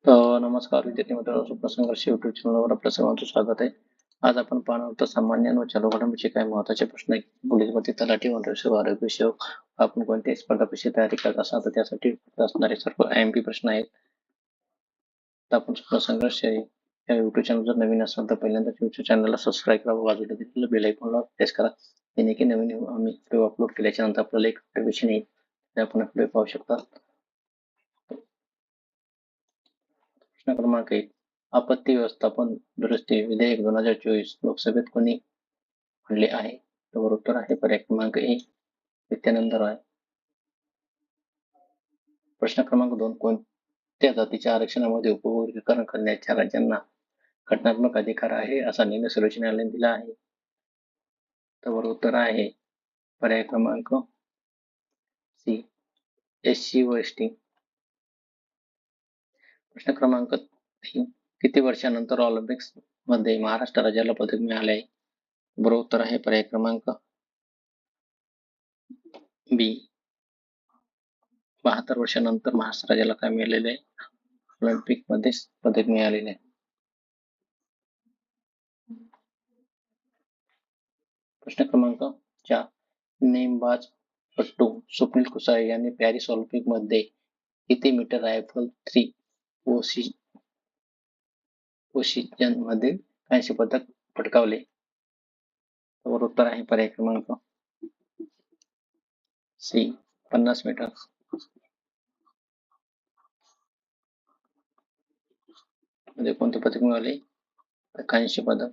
नमस्कार विद्यार्थी मित्रांनो, स्वप्न संघर्ष युट्यूब चॅनलवर आपल्या सर्वांचं स्वागत आहे. आज आपण पाहणार आहोत सामान्य व चालू घडामोडींचे काही महत्त्वाचे प्रश्न आहेत. पोलीस भरती, तलाठी, वनरक्षक, आरोग्य विषयक आपण कोणत्याही स्पर्धा परीक्षेची तयारी करत असाल तर त्यासाठी असणारे सर्व IMP प्रश्न आहेत. तर आपण स्वप्न संघर्ष या युट्यूब चॅनल जर नवीन असाल तर पहिल्यांदा युट्यूब चॅनलला सबस्क्राईब करा व बाजूला दिलेलं बेल आयकॉनला प्रेस करा. जेणे की नवीन आम्ही व्हिडिओ अपलोड केल्याच्या नंतर आपल्याला एक नोटिफिकेशन येईल. ते आपण व्हिडिओ पाहू शकता. प्रश्न क्रमांक 1. आपत्ती व्यवस्थापन दुरुस्ती विधेयक 2024 लोकसभेत कोणी मांडले आहे? तर उत्तर आहे पर्याय क्रमांक 1 नित्यानंद रॉय. प्रश्न क्रमांक 2. कोणत्या जातीच्या आरक्षणामध्ये उपवर्गीकरण करण्याच्या राज्यांना घटनात्मक अधिकार आहे असा निर्णय सर्वोच्च न्यायालयाने दिला आहे? तर उत्तर आहे पर्याय क्रमांक सी SC व ST. प्रश्न क्रमांक 3. किती वर्षानंतर ऑलिम्पिक्स मध्ये महाराष्ट्र राज्याला पदक मिळाले आहे? बरोबर उत्तर आहे पर्याय क्रमांक बी 72 वर्षानंतर महाराष्ट्र राज्याला काय मिळालेले आहे? ऑलिम्पिक मध्ये पदक मिळालेले आहे. प्रश्न क्रमांक 4. नेमबाजपटू स्वप्नील कुसाळे यांनी पॅरिस ऑलिम्पिक मध्ये किती मीटर रायफल 3 पोशिजन मध्ये कांस्य पदक पटकावले? उत्तर आहे पर्याय क्रमांक सी 50 मीटर. मध्ये कोणते पदक मिळाले? कांस्य पदक.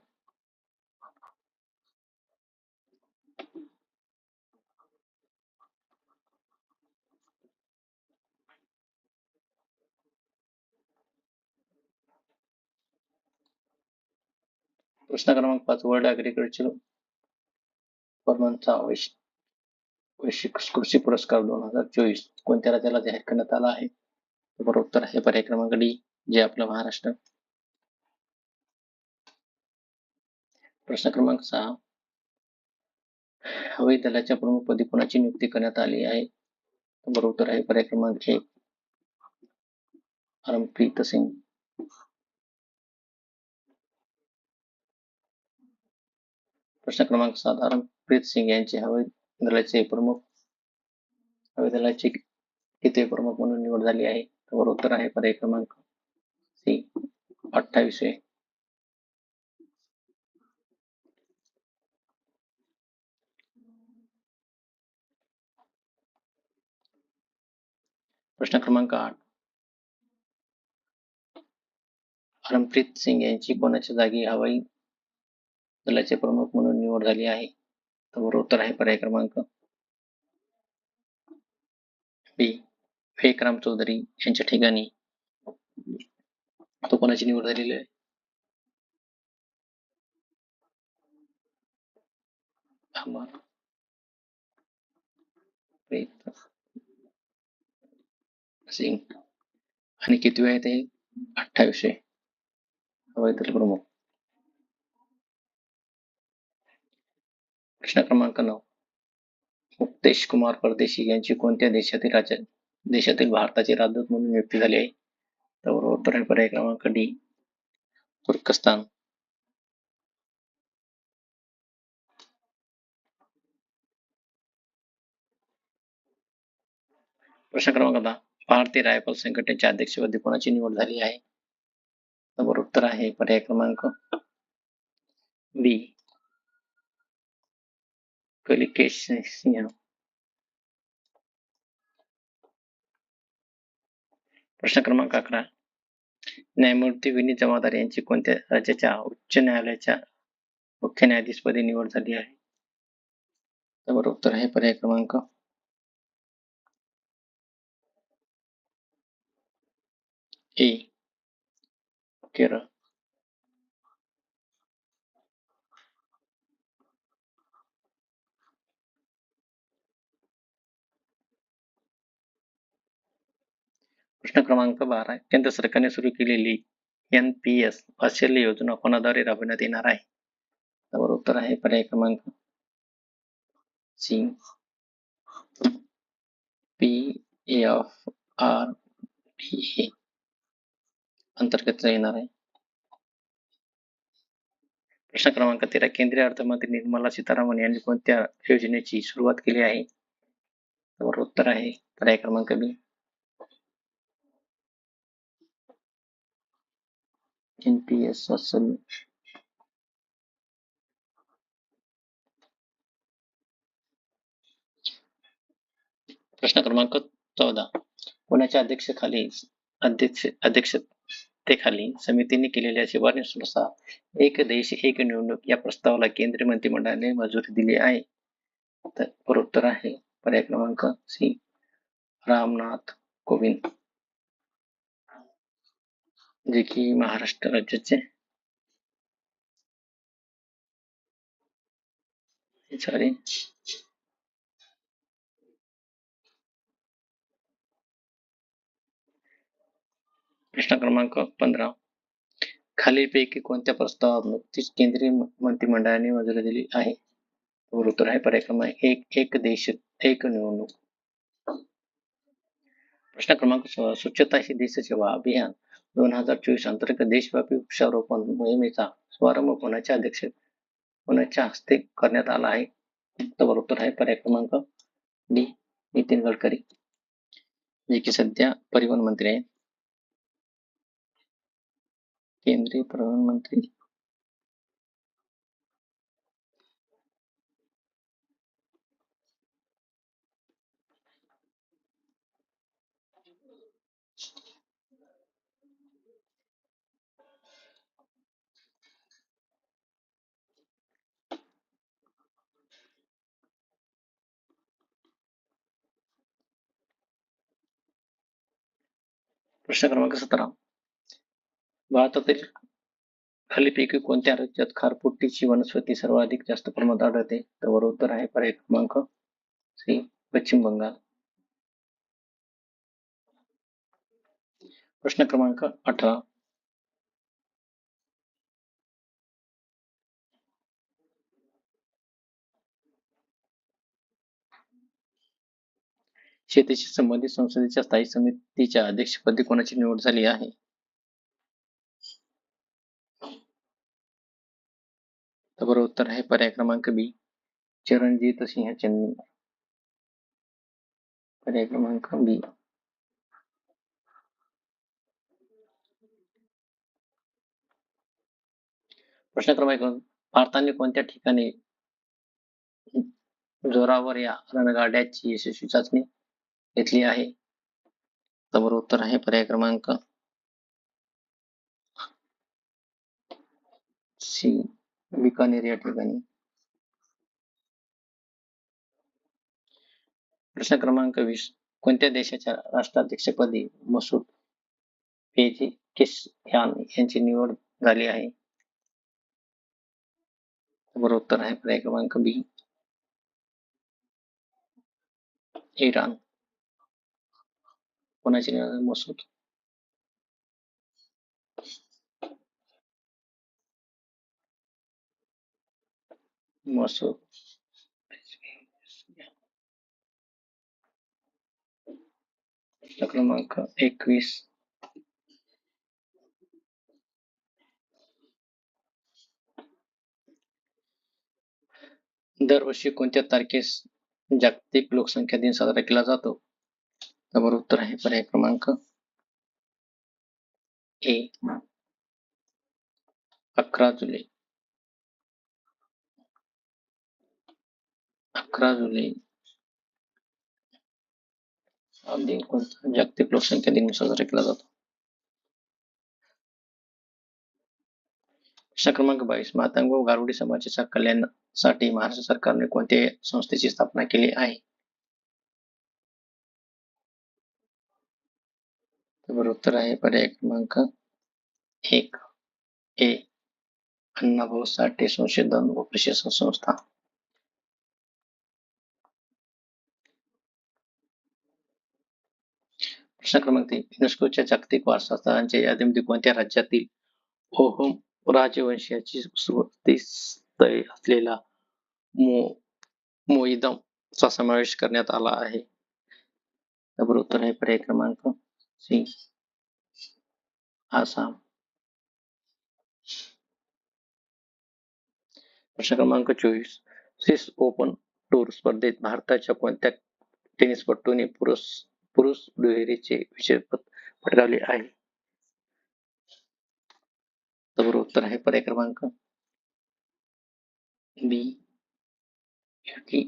प्रश्न क्रमांक 5. वर्ल्ड ऍग्रिकल्चर परमनचा वैश्विक कृषी पुरस्कार 2024 कोणत्या राज्याला जाहीर करण्यात आला आहे? बरोबर उत्तर आहे पर्याय क्रमांक डी जे आपलं महाराष्ट्र. प्रश्न क्रमांक 6. हवाई दलाच्या प्रमुखपदी कोणाची नियुक्ती करण्यात आली आहे? बरोबर उत्तर आहे पर्याय क्रमांक 1 हरमप्रीत सिंग. प्रश्न क्रमांक 7. हरमप्रीत सिंग यांची हवाई दलाचे कितवे प्रमुख म्हणून निवड झाली आहे? बरोबर उत्तर आहे पर्याय क्रमांक सी 28वे. प्रश्न क्रमांक 8. हरमप्रीत सिंग यांची कोणाच्या जागी हवाई दलाचे प्रमुख म्हणून निवड झाली आहे? बरोबर उत्तर आहे पर्याय क्रमांक बी विवेकराम चौधरी यांच्या ठिकाणी तो कोणाची निवड झालेली आहे? सिंग. आणि किती वेळ ते 28वे हवाई दल प्रमुख. प्रश्न क्रमांक 9. मुक्तेश कुमार परदेशी यांची कोणत्या देशातील भारताचे राजदूत म्हणून नियुक्ती झाली आहे? तर उत्तर आहे पर्याय क्रमांक डी तुर्कस्तान. प्रश्न क्रमांक 10. भारतीय रायफल संघटनेच्या अध्यक्षपदी कोणाची निवड झाली आहे? तर उत्तर आहे पर्याय क्रमांक बी कलिकेश सिंह. प्रश्न क्रमांक 11. न्यायमूर्ती विनीत जमादार यांची कोणत्या राज्याच्या उच्च न्यायालयाच्या मुख्य न्यायाधीशपदी निवड झाली आहे? तर उत्तर आहे पर्याय क्रमांक ए केरळ. प्रश्न क्रमांक 12. केंद्र सरकारने सुरू केलेली NPS वात्सल्य योजना कोणाद्वारे राबवण्यात येणार आहे? तर उत्तर आहे पर्याय क्रमांक सी PFRDA. अंतर्गत येणार आहे. प्रश्न क्रमांक 13. केंद्रीय अर्थमंत्री निर्मला सीतारामन यांनी कोणत्या योजनेची सुरुवात केली आहे? तर उत्तर आहे पर्याय क्रमांक बी, NPS असेल. प्रश्न क्रमांक 14. कोणाच्या अध्यक्षतेखाली समितीने केलेल्या शिफारशीनुसार एक देश एक निवडणूक या प्रस्तावाला केंद्रीय मंत्रिमंडळाने मंजुरी दिली आहे? तर उत्तर आहे पर्याय क्रमांक सी, रामनाथ कोविंद, जे की महाराष्ट्र राज्याचे सॉरी प्रश्न क्रमांक 15. खालीलपैकी कोणत्या प्रस्तावाला नुकतीच केंद्रीय मंत्रिमंडळाने मंजुरी दिली आहे? उत्तर आहे पर्याय क्रमांक एक देश एक निवडणूक. प्रश्न क्रमांक 16. स्वच्छता ही देशसेवा अभियान 2024 अंतर्गत देशव्यापी वृक्षारोपण मोहिमेचा शुभारंभ कोणाच्या हस्ते करण्यात आला आहे? तर उत्तर आहे पर्याय क्रमांक डी, नितीन गडकरी, जे की सध्या परिवहन मंत्री आहेत, केंद्रीय परिवहन मंत्री. प्रश्न क्रमांक 17. भारतातील खालीलपैकी कोणत्या राज्यात खारफुटीची वनस्पती सर्वाधिक जास्त प्रमाणात आढळते? तर उत्तर आहे पर्याय क्रमांक सी, पश्चिम बंगाल. प्रश्न क्रमांक 18. शेतीशी संबंधित संसदेच्या स्थायी समितीच्या अध्यक्षपदी कोणाची निवड झाली आहे? तर उत्तर आहे पर्याय क्रमांक बी, चरणजीत सिंह चन्नी, पर्याय क्रमांक बी. प्रश्न क्रमांक 2. भारताने कोणत्या ठिकाणी जोरावर या रणगाड्याची यशस्वी चाचणी घेतली आहे? तर उत्तर आहे पर्याय क्रमांक सी, बिकानेर या ठिकाणी. प्रश्न क्रमांक 20. कोणत्या देशाच्या राष्ट्राध्यक्षपदी मसूद पेजेकिस्यान यांची निवड झाली आहे? तर उत्तर आहे पर्याय क्रमांक बी, इराण. कोणाची निवड? मसूद. प्रश्न क्रमांक 21. दरवर्षी कोणत्या तारखेस जागतिक लोकसंख्या दिन साजरा केला जातो? तर उत्तर आहे पर्याय क्रमांक ए, 11 जुलै. 11 जुलै हा दिन कोणता जागतिक लोकसंख्या दिन साजरा केला जातो? प्रश्न क्रमांक 22. मातंग व गारुडी समाजाच्या कल्याणासाठी महाराष्ट्र सरकारने कोणत्या संस्थेची स्थापना केली आहे? तर उत्तर आहे पर्याय क्रमांक 1 ए, अण्णाभाऊ साठे संशोधन व प्रशासन संस्था. प्रश्न क्रमांक 3. युनेस्कोच्या जागतिक वारसा स्थळांच्या यादीमध्ये कोणत्या राज्यातील ओहम राजवंशाची सुरुवाती स्थळे असलेला मोईदम चा समावेश करण्यात आला आहे? तर उत्तर आहे पर्याय क्रमांक सी, आसाम. प्रश्न क्रमांक 24. स्विस ओपन टूर स्पर्धेत भारताच्या कोणत्या टेनिसपटूने पुरुष दुहेरीचे विजेतेपद पटकावले आहे? बरोबर उत्तर आहे पर्याय क्रमांक बी. युकी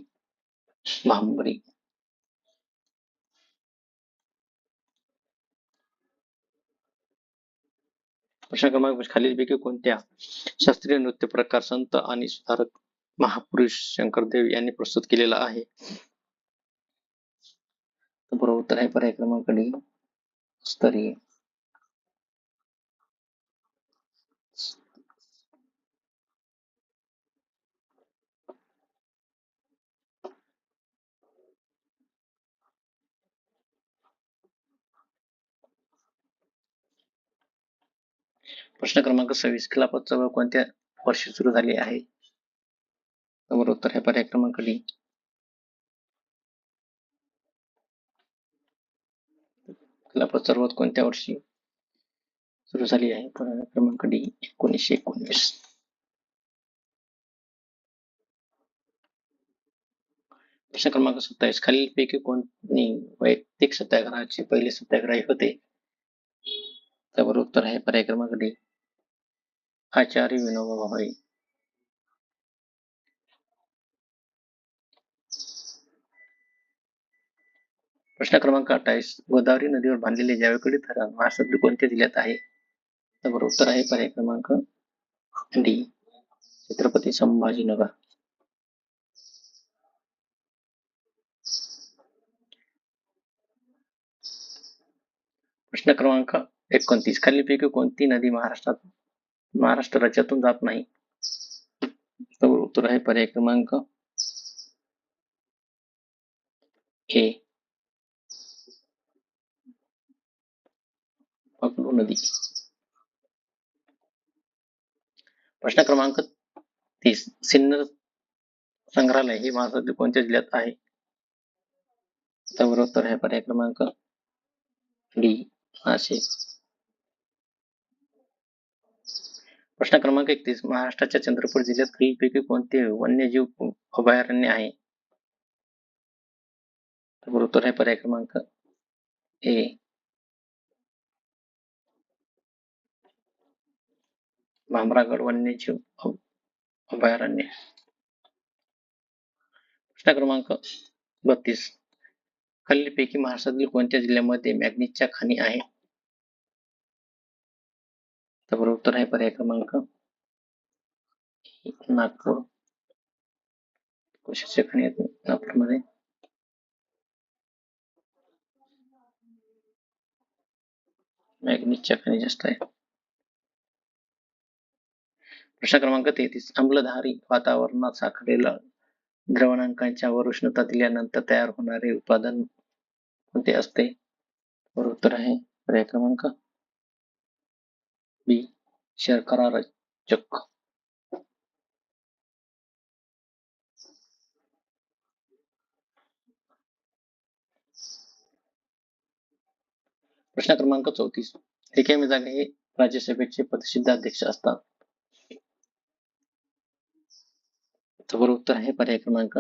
भांबरी. प्रश्न क्रमांक खालीलपैकी कोणत्या शास्त्रीय नृत्य प्रकार संत आणि सुधारक महापुरुष शंकरदेव यांनी प्रस्तुत केलेला आहे? बरोबर उत्तर आहे पर्याय क्रमांक डी. स्तरीय. प्रश्न क्रमांक 26. खिलाफत चळवळ कोणत्या वर्षी सुरू झाली आहे? बरोबर उत्तर आहे पर्याय क्रमांक डी. खिलाफत चळवळ कोणत्या वर्षी सुरू झाली आहे? पर्याय क्रमांक डी. 1919. प्रश्न क्रमांक 27. खालीलपैकी कोणी वैयक्तिक सत्याग्रहाचे पहिले सत्याग्रही होते? त्यावर उत्तर आहे पर्याय क्रमांक डी. आचार्य विनोबा भावे. प्रश्न क्रमांक 28. गोदावरी नदीवर बांधलेले जावळी धरण महाराष्ट्रातील कोणत्या जिल्ह्यात आहे? त्यावर उत्तर आहे पर्याय क्रमांक डी. छत्रपती संभाजीनगर. प्रश्न क्रमांक 29. खालीलपैकी कोणती नदी महाराष्ट्र राज्यातून जात नाही? त्यावर उत्तर आहे पर्याय क्रमांक ए. पगलू नदी. प्रश्न क्रमांक 30. सिन्नर संग्रहालय हे महाराष्ट्रातील कोणत्या जिल्ह्यात आहे? त्यावर उत्तर आहे पर्याय क्रमांक डी. नाशिक. प्रश्न क्रमांक 31. महाराष्ट्राच्या चंद्रपूर जिल्ह्यात खालीलपैकी कोणते वन्यजीव अभयारण्य आहे? त्यावर उत्तर आहे पर्याय क्रमांक ए. भामरागड वन्यजीव अभयारण्य. प्रश्न क्रमांक 32. खालीलपैकी महाराष्ट्रातील कोणत्या जिल्ह्यामध्ये मॅग्नीजच्या खाणी आहे? त्यावर उत्तर आहे पर्याय क्रमांक नागपूर. कशाच्या खाणी आहेत नागपूरमध्ये? मॅग्नीजच्या खाणी जास्त आहे. प्रश्न क्रमांक 33. अंमलधारी वातावरणात साठलेल्या द्रवणांकांच्या वर उष्णता दिल्यानंतर तयार होणारे उत्पादन कोणते असते? उत्तर आहे पर्याय क्रमांक बी. शर्करा रजक. प्रश्न क्रमांक 34. रिकामी जागा हे राज्यसभेचे प्रसिद्ध अध्यक्ष असतात. त्यावर उत्तर आहे पर्याय क्रमांक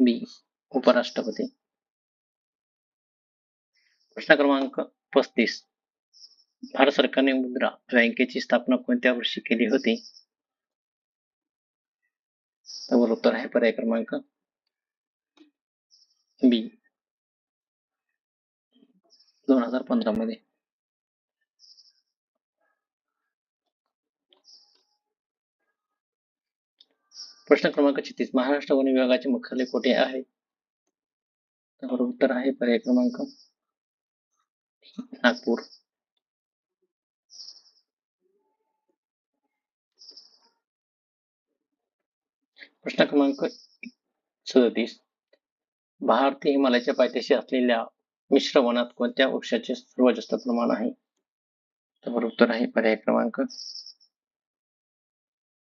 बी. उपराष्ट्रपती. प्रश्न क्रमांक 35. भारत सरकारने मुद्रा बँकेची स्थापना कोणत्या वर्षी केली होती? त्यावर उत्तर आहे पर्याय क्रमांक बी. 2015 मध्ये. प्रश्न क्रमांक 36. महाराष्ट्र वन विभागाचे मुख्यालय कुठे आहे? त्यावर उत्तर आहे पर्याय क्रमांक नागपूर. प्रश्न क्रमांक 37. भारतीय हिमालयाच्या पायथ्याशी असलेल्या मिश्र वनात कोणत्या वृक्षाचे सर्वात जास्त प्रमाण आहे? त्यावर उत्तर आहे पर्याय क्रमांक